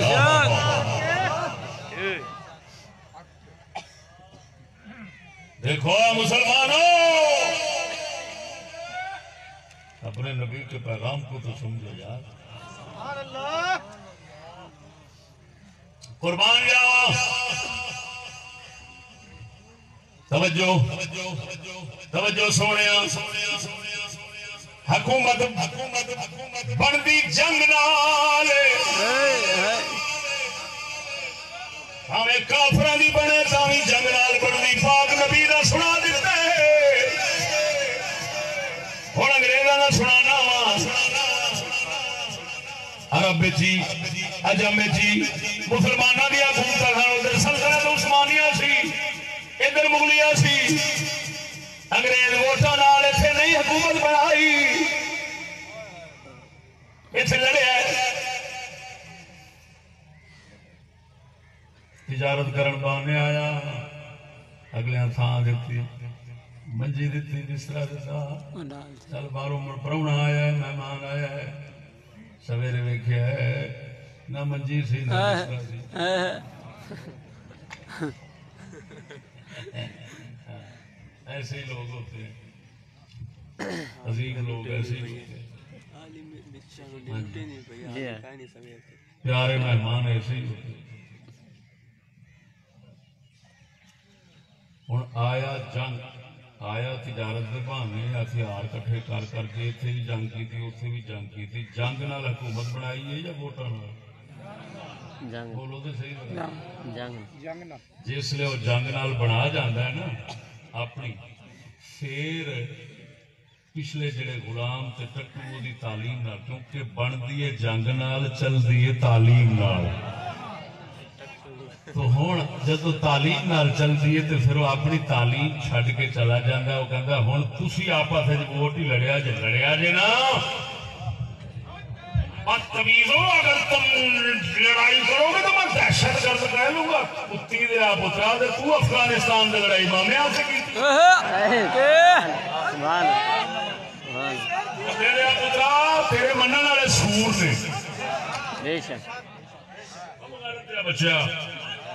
S3: دیکھو مسلمانوں اپنے نبی کے پیغام کو تو سمجھو یار قربان جاؤ توجہ توجہ سونے حکومت بندی جنگ نال ہمیں کافران دی بنے تاوی جنگ نال بندی پاک نبی دا سنا دیتا ہے اور انگریزاں دا سنانا عرب جی عجم جی مسلمانہ دیا حکومت ادھر سلطنت عثمانیہ سی ادھر مغلیہ سی انگریز ووٹاں نال ایتھے نہیں حکومت بنائی ایتھے لڑیا تجارت کرن بانے آیا اگلے تھان دیتی منجی دیتی بستر دیتا چل باہروں پراہنا آیا ہے مہمان آیا ہے سویرے ویکھیا ہے نہ منجی سی نہ بستر سی ایسے ہی لوگ ہوتے ہیں عظیم لوگ ایسے ہی ہوتے ہیں پیارے مہمان ایسے ہی ہوتے ہیں ہن آیا جنگ آیا تجارت دے بہانے ہتھیار کٹھے کر کر کے اتنے بھی جنگ کی اتنے بھی جنگ کی جنگ نال حکومت بنائی ہے یا ووٹاں نال بولو تو صحیح جس لئے وہ جنگ نال بنا جاندہ ہے نا اپنی پھر پچھلے جڑے غلام تے ٹٹو دی تعلیم نال کیونکہ بن دیئے جنگ نال چل دیئے تعلیم نال تو ہون جب تعلیم نال چل دیئے تو پھر وہ اپنی تعلیم چھڑ کے چلا جاندہ ہے وہ کہندہ ہون تسی آپا سے جب ووٹ ہی لڑیا جے نا بدتمیزو اگر تم لڑائی کرو گے تو میں دہشت گرد کہہ لوں گا کتی دے آپ اترا دے تو افغانستان دے لڑائی ماں آپ سے کی تیرے آپ اترا تیرے منن والے سور نے بچہ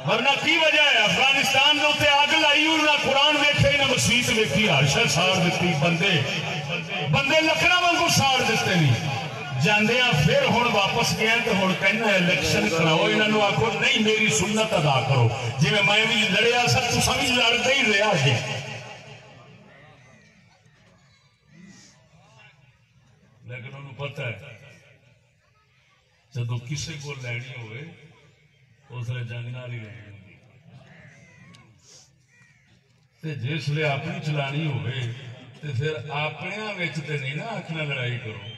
S3: ورنہ کی وجہ ہے افغانستان میں اتنے آگ لائی اور نہ قرآن ویکھے نہ مسیت ویکھی ہرشہ ساڑ دیتی بندے لکھنا وانگو ساڑ دیتے نہیں جاندے ہیں پھر ہون واپس گئے ہیں تو ہون کہنا ہے الیکشن کراؤ انہوں نے آکھو نہیں میری سنت ادا کرو جی میں بھی لڑیا سا تو سمجھ لڑتے ہی رہا جی لیکن انہوں پتہ ہے جب کسی کو لینی ہوئے اس لئے جنگ نہ لی لینی ہوگی جس لئے اپنی چلانی ہوئے تو پھر اپنے ویچتے نہیں نا آکھنا لڑائی کرو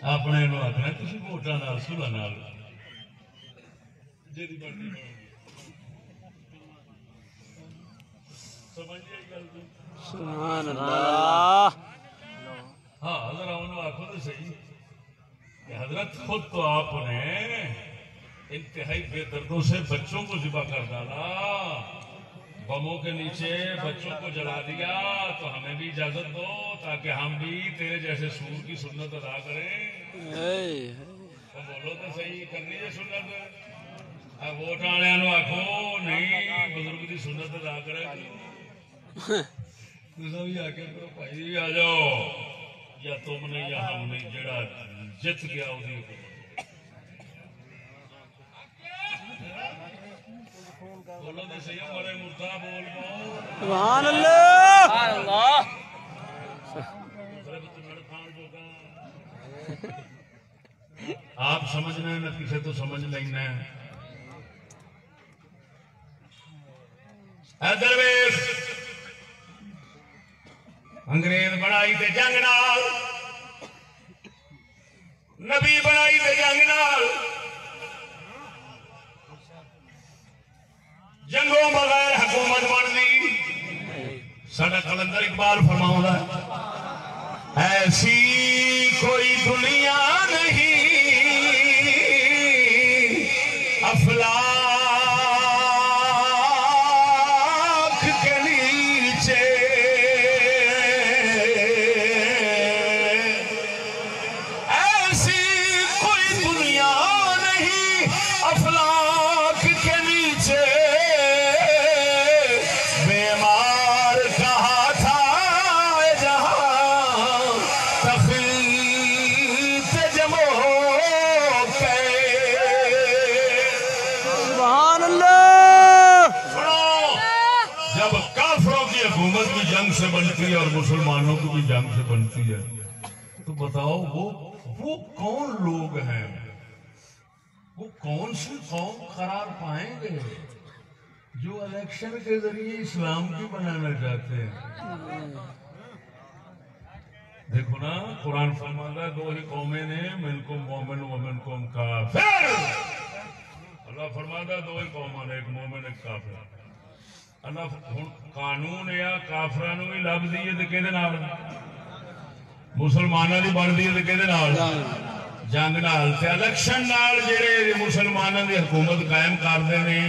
S3: اپنے انہوں آکھنا کسی ووٹا نال سلح نال جیدی بڑھنی ہوگی سمجھئے گل تو
S2: سبحان اللہ
S3: ہاں حضرت انہوں آکھو تو صحیح کہ حضرت خود تو آپ نے انتہائی بے دردوں سے بچوں کو ذبح کر ڈالا، بموں کے نیچے بچوں کو جلا دیا، تو ہمیں بھی اجازت دو تاکہ ہم بھی تیرے جیسے سور کی سنت ادا کریں۔ تو بولو تو صحیح، کرنی ہے سنت؟ ووٹ والوں نو آخو نہیں بزرگ کی سنت ادا کرے، بھی آ کے بھائی آ جاؤ، یا تم نے یا ہم نے، جڑا جت گیا وہی بولو تو صحیح، ہمارے مردہ بول پاؤ۔
S2: سبحان اللہ، سبحان اللہ۔
S3: آپ سمجھنا ہے نہ کسی تو سمجھ لینا ہے۔ ادھر ویکھ، انگریز بنائی تے جنگ نال، نبی بنائی تے جنگ نال، جنگوں بغیر حکومت بننی۔ ساڈا کلندر اقبال فرماؤں ہے، ایسی کوئی دنیا نہیں افلاک کے نیچے، ایسی کوئی دنیا نہیں افلاک کے نیچے، بیمار کہا تھا جہاں تخت جمو کے۔
S2: سبحان اللہ۔
S3: سنو، جب کافروں کی حکومت بھی جنگ سے بنتی ہے اور مسلمانوں کی بھی جنگ سے بنتی ہے، تو بتاؤ وہ کون لوگ ہیں، وہ کون سی قوم قرار پائیں گے جو الیکشن کے ذریعے اسلام کی بنانا چاہتے ہیں؟ دیکھو نا، قرآن فرماتا ہے دو ہی قومیں نے، منکم مومن و منکم کافر۔ اللہ فرماتا ہے دو ہی قوماں نے، ایک مومن ایک کافر۔ اللہ ہن قانون یا کافراں نوں ہی لب دیے تے کہدے نال؟ مسلماناں دی بندی ہے تے کہدے نال؟ جنگ نال تے الیکشن نال۔ جڑے مسلماناں دی حکومت قائم کردے نے،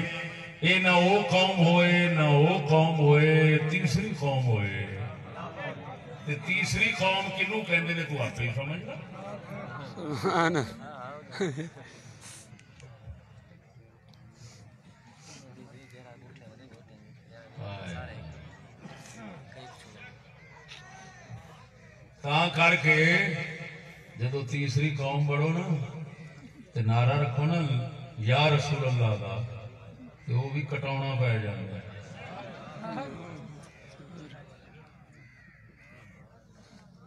S3: اے نہ وہ قوم ہوئے نہ وہ قوم ہوئے، تیسری قوم ہوئے۔ تے تیسری قوم کنوں کہندے نے تو آپ ہی سمجھ لو۔
S2: سبحان اللہ۔
S3: تاں کر کے جدو تیسری قوم بڑھو نا تے نعرہ رکھو نا یا رسول اللہ دا، تے وہ بھی کٹاؤنا پہ جاتا ہے۔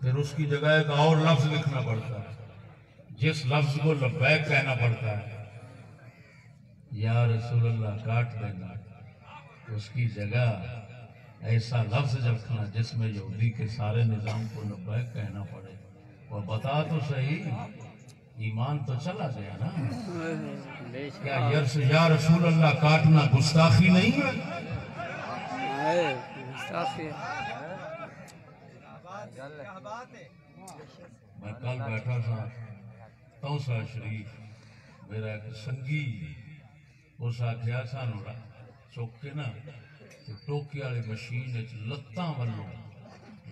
S3: پھر اس کی جگہ ایک اور لفظ لکھنا پڑتا ہے، جس لفظ کو لبیک کہنا پڑتا ہے، یا رسول اللہ کاٹ دینا، اس کی جگہ ایسا لفظ رکھنا جس میں یہودی کے سارے نظام کو لبیک کہنا پڑے۔ اور بتا تو صحیح، ایمان تو چلا گیا نا۔ کیا یا رسول اللہ کاٹنا گستاخی نہیں ہے؟ میں کل بیٹھا تھا توسا شریف، میرا ایک سنگی، اس آخیا سانو چک کے نا ٹوکی والی مشین لتاں والوں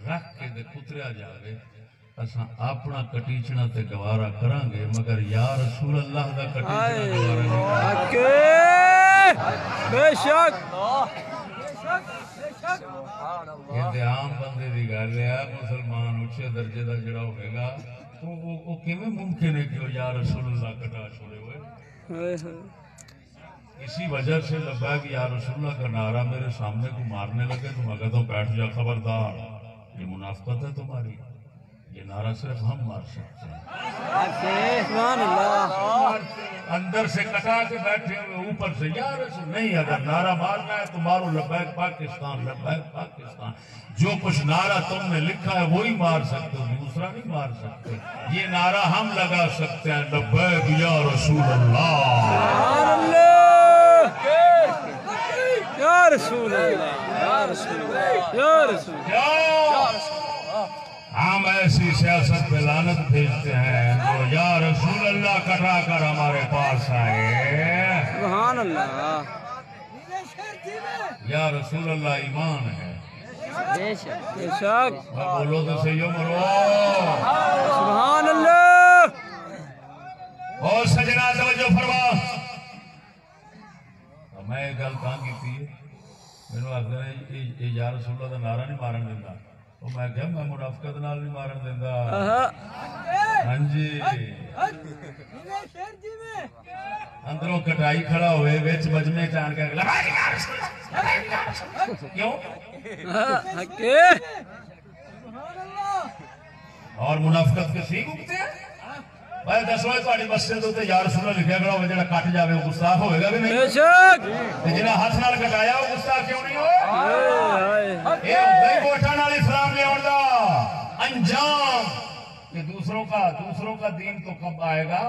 S3: رکھ کے کتریا جائے، اساں اپنا کٹیچنا تے گوارا کران گے، مگر یا رسول اللہ دا کٹیچنا گوارا نہیں۔
S2: بے شک
S3: یہ عام بندے دی گل ہے، مسلمان اچھے درجے دا جڑا ہوئے گا وہ کیویں ممکن ہے کہ وہ یا رسول اللہ کٹا چھوڑے ہوئے؟ اسی وجہ سے لبیک یا رسول اللہ کا نعرہ میرے سامنے کو مارنے لگے تو میں کہتا ہوں بیٹھ جا، خبردار، یہ منافقت ہے تمہاری، یہ نعرہ صرف ہم مار سکتے ہیں۔
S2: سبحان اللہ۔
S3: اندر سے کٹا کے بیٹھے ہوئے، اوپر سے یا رسول نہیں، اگر نعرہ مارنا ہے تو مارو لبیک پاکستان، لبیک پاکستان۔ جو کچھ نعرہ تم نے لکھا ہے وہی مار سکتے ہو، دوسرا نہیں مار سکتے۔ یہ نعرہ ہم لگا سکتے ہیں، لبیک یا رسول اللہ،
S2: سبحان اللہ، یا رسول اللہ، یا رسول اللہ، یا رسول اللہ۔
S3: ہم ایسی سیاست پہ لعنت بھیجتے ہیں تو یا رسول اللہ کٹا کر ہمارے پاس آئے.
S2: سبحان اللہ.
S3: یا رسول اللہ ایمان ہے.
S2: بے شک.
S3: بولو تو صحیح ہو مرو.
S2: سبحان اللہ.
S3: اور سجنا توجہ فرما. میں ایک گل کہاں کی تھی میرے آخر یا رسول اللہ کا نعرہ نہیں مارن دینا. وہ میں کہا میں منافقت نال نہیں مارن دینا. ہاں جی اندروں کٹائی کھڑا ہوئے وچ مجمے چان کے کیوں اور منافقت کے سی گھومتے ہیں. بھائی دسو تھوڑی مسجد تے یا رسول اللہ لکھیا کھڑا ہوئے جڑا کٹ جاوے وہ گستاخ ہوئے گا بھی نہیں.
S2: بے شک.
S3: تے جڑا ہاتھ نال کٹایا وہ گستاخ کیوں نہیں ہوئے. یہ ہوندا ہی ووٹاں نال اسلام لے آون دا انجام کہ دوسروں کا دین تو کب آئے گا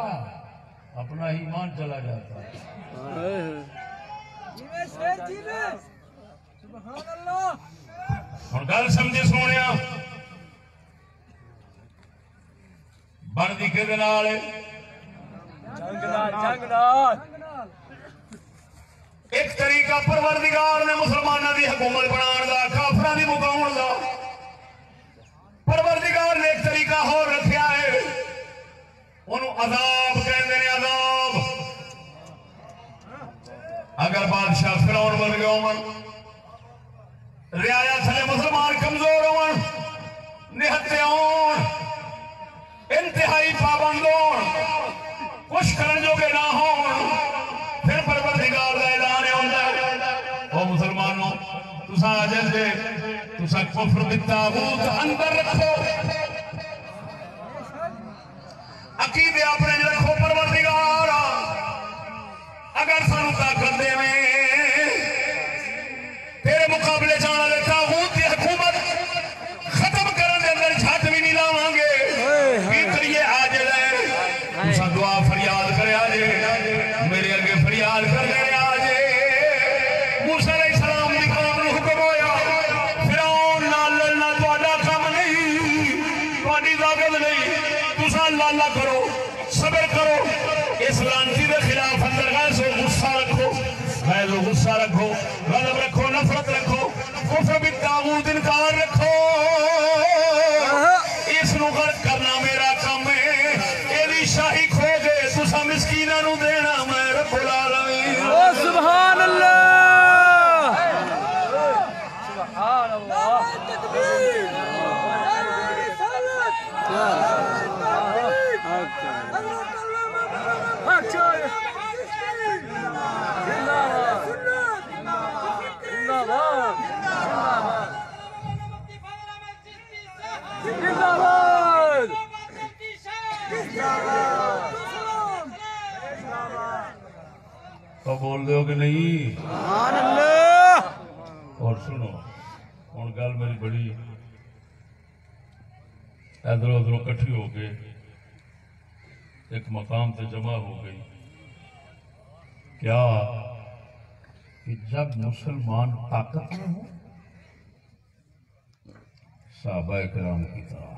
S3: اپنا ہی ایمان چلا جاتا ہے. ہوں گل سمجھے سونے بنتی کہ ایک طریقہ پروردگار نے مسلمانوں کی حکومت بنا دا کافراں دی مکاؤن دا. پروردگار نے ایک طریقہ اور رکھا ہے انہوں عذاب کہتے ہیں. عذاب اگر بادشاہ فرعون بن گیا ہون رعایا تھلے مسلمان کمزور ہون نہتے ہون انتہائی پابند ہون کچھ کرن جو کہ نہ ہون پھر پروردگار دا اعلان ہوندا ہے او مسلمانوں تساں عاجز جے تساں کفر بالطاغوت اندر رکھو عقیدے اپنے رکھو. پروردگار اگر سانو طاقت دے تیرے مقابلے جانا لے طاغوت کی حکومت ختم کرنے دے اندر جھٹ بھی نہیں لاواں گے. کی کریے عاجز ہے تساں دعا فریاد کرے آجے میرے اگے فریاد کر لے آجے. موسیٰ علیہ السلام دی قوم نوں حکم ہویا فرعون نال لڑنا تہاڈا کم نہیں تہاڈی طاقت نہیں. تساں اللہ کرو صبر کرو اس لعنتی دے خلاف اندر غیظ و غصہ رکھو غیظ و غصہ رکھو غضب رکھو نفرت رکھو کفر بالطاغوت انکار رکھو. اس نو غلط کرنا میرا کام ہے. ایدی شاہی کھو گئے تساں مسکیناں نو دینا میں رب العالمین.
S2: سبحان اللہ. سبحان اللہ. تکبیر.
S3: تو بول دے ہو کہ نہیں.
S2: سبحان اللہ.
S3: اور سنو ہوں گل میری بڑی ادھر ادھر کٹھی ہو کے ایک مقام تے جمع ہو گئی. کیا کہ جب مسلمان طاقت میں ہوں صحابہ کرام کی طرح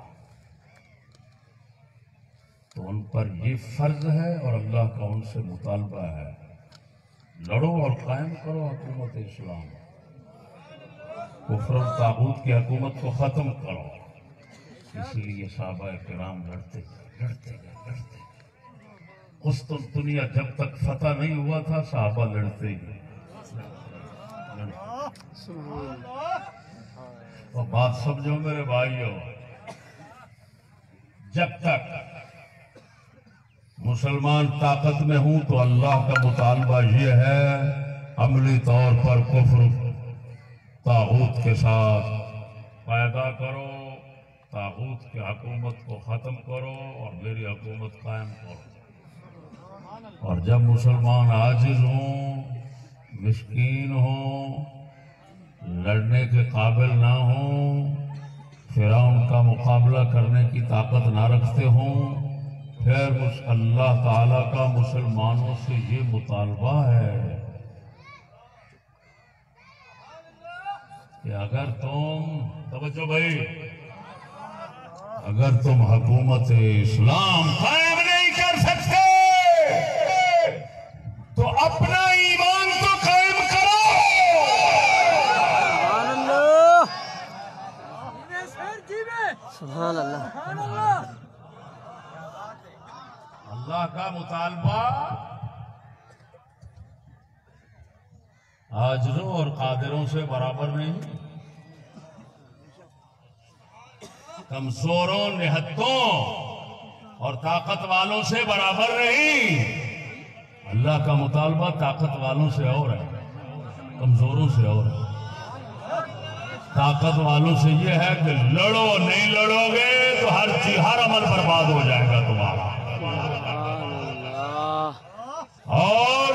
S3: تو ان پر یہ فرض ہے اور اللہ کا ان سے مطالبہ ہے لڑو اور قائم کرو حکومت اسلام. کفر و طاغوت کی حکومت کو ختم کرو. اس لیے صحابہ کرام لڑتے گئے. قسطنطنیہ جب تک فتح نہیں ہوا تھا صحابہ لڑتے ہی. اور بات سمجھو میرے بھائیو جب تک مسلمان طاقت میں ہوں تو اللہ کا مطالبہ یہ ہے عملی طور پر کفر طاغوت کے ساتھ پیدا کرو طاغوت کی حکومت کو ختم کرو اور میری حکومت قائم کرو. اور جب مسلمان عاجز ہوں مسکین ہوں لڑنے کے قابل نہ ہوں فرعون کا مقابلہ کرنے کی طاقت نہ رکھتے ہوں پھر اللہ تعالیٰ کا مسلمانوں سے یہ مطالبہ ہے کہ اگر تم توجہ بھائی اگر تم حکومت اسلام قائم نہیں کر سکتے تو اپنا ایمان تو قائم کرو.
S2: سبحان اللہ.
S3: اللہ کا مطالبہ عاجزوں اور قادروں سے برابر نہیں، کمزوروں نہتوں اور طاقت والوں سے برابر نہیں. اللہ کا مطالبہ طاقت والوں سے اور ہے، کمزوروں سے اور ہے. طاقت والوں سے یہ ہے کہ لڑو، نہیں لڑو گے تو ہر عمل برباد ہو جائے گا تمہارا. اور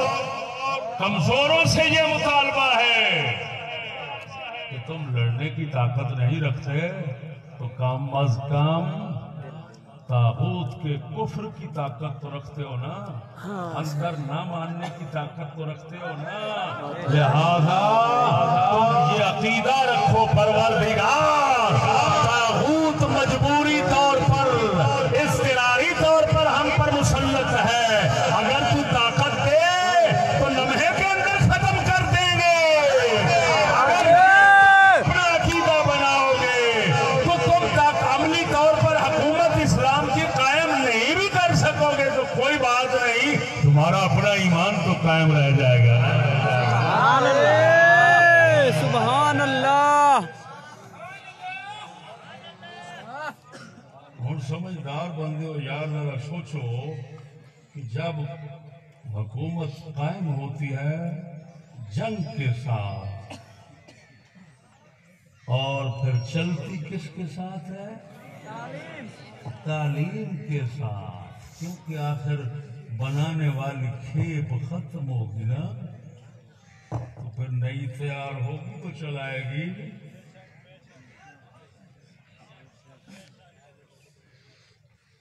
S3: کمزوروں سے یہ مطالبہ ہے کہ تم لڑنے کی طاقت نہیں رکھتے تو کم از کم طاغوت کے کفر کی طاقت تو رکھتے ہو نا، اندر نہ ماننے کی طاقت تو رکھتے ہو نا. لہذا تم یہ عقیدہ رکھو پروردگار طاغوت مجبوری طور پر، اضطراری طور پر ہم پر مسلط ہے. اگر تو طاقت دے تو لمحے کے اندر ختم کر دیں گے. اگر اپنا عقیدہ بناؤ گے تو تم عملی طور پر حکومت اسلام کی قائم نہیں بھی کر سکو گے تو کوئی بات نہیں، تمہارا اپنا ایمان تو قائم رہ جائے گا.
S2: سبحان اللہ.
S3: اور سمجھدار بندے ہو یار، ذرا سوچو کہ جب حکومت قائم ہوتی ہے جنگ کے ساتھ اور پھر چلتی کس کے ساتھ ہے؟ تعلیم کے ساتھ. کیونکہ آخر بنانے والی کھیپ ختم ہوگی نا، تو پھر نئی تیار ہوگی تو چلائے گی.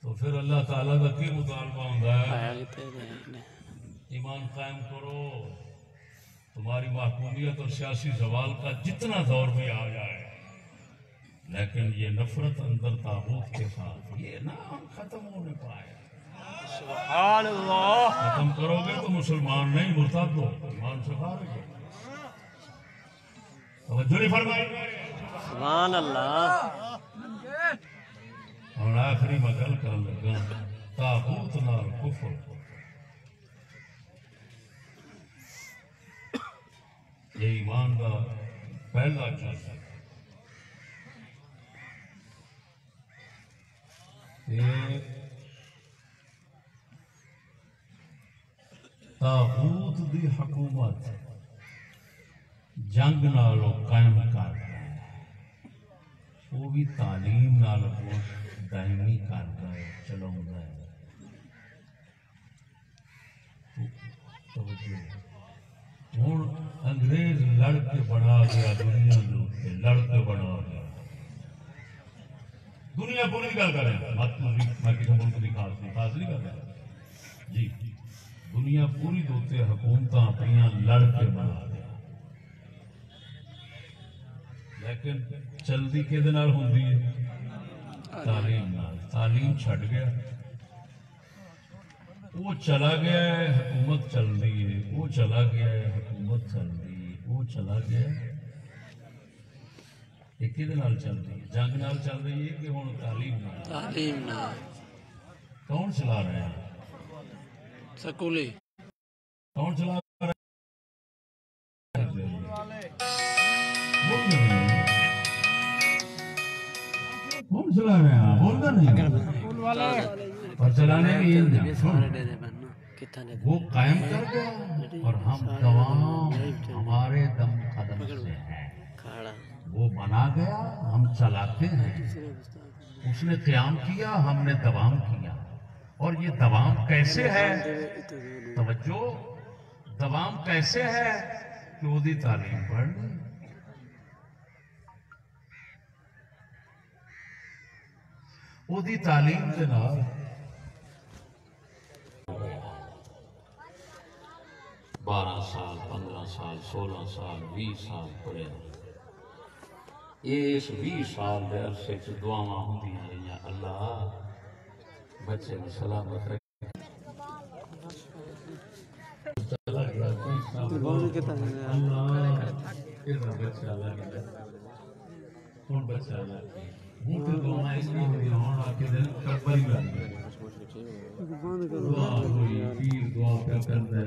S3: تو پھر اللہ تعالیٰ کا کی مطالبہ ہوتا ہے؟ ایمان قائم کرو. تمہاری محکومیت اور سیاسی زوال کا جتنا دور بھی آ جائے، لیکن یہ نفرت اندر طاغوت کے ساتھ یہ نہ ختم ہونے پائے.
S2: سبحان اللہ.
S3: ختم کرو گے تو مسلمان نہیں، مرتد ہو، ایمان سے خارج ہو. توجہ نہیں فرمائی.
S2: سبحان اللہ.
S3: اور آخری میں گل کر لگا طاغوت نال کفر. یہ ایمان کا پہلا چیز ہے. طاغوت دی حکومت جنگ نالو قائم کرتا ہے، وہ بھی تعلیم نال دائمی کرتا ہے، چلاؤں ہے. ہوں انگریز لڑ کے بنا گیا دنیا کے، لڑ کے بنا گیا دنیا پوری گل کر رہے ہیں. میں کسی ملک کی خاص نہیں کر رہا جی. دنیا پوری دوتے حکومت اپنی لڑ کے بنا دیا، لیکن چلتی کہ ہوتی ہے تعلیم نال. تعلیم چھٹ گیا، وہ چلا گیا ہے، حکومت چل رہی ہے. وہ چلا گیا ہے، حکومت چل رہی ہے. وہ چلا گیا یہ کدے نال چل رہی ہے؟ جنگ نال چل رہی ہے کہ ہوں تعلیم نال؟
S2: تعلیم نہ
S3: کون چلا رہے ہیں؟
S2: سکولی.
S3: کون چلا رہے ہیں؟ کون چلا رہے ہیں؟ بولتا نہیں. اور چلانے بھی وہ قائم کر گیا اور ہم دوام ہمارے دم قدم سے ہیں. وہ بنا گیا، ہم چلاتے ہیں. اس نے قیام کیا، ہم نے دوام کیا. اور یہ دوام کیسے ہے؟ توجہ، دوام کیسے ہے کہ وہ دی تعلیم پڑھنی. وہ دی تعلیم کے نال 12 سال 15 سال 16 سال 20 سال پڑھے،
S1: اس 20 سال دے عرصے چ دعاواں ہوندیاں رہیاں اللہ بچے نو سلامت رکھ بچہ لگ ہوں بچہ لگ ہوں تو دعا اس لیے ہوئی ہوں آپ کے دل کبر ہی لگ گئے دعا ہوئی پیر دعا پہ کرتا ہے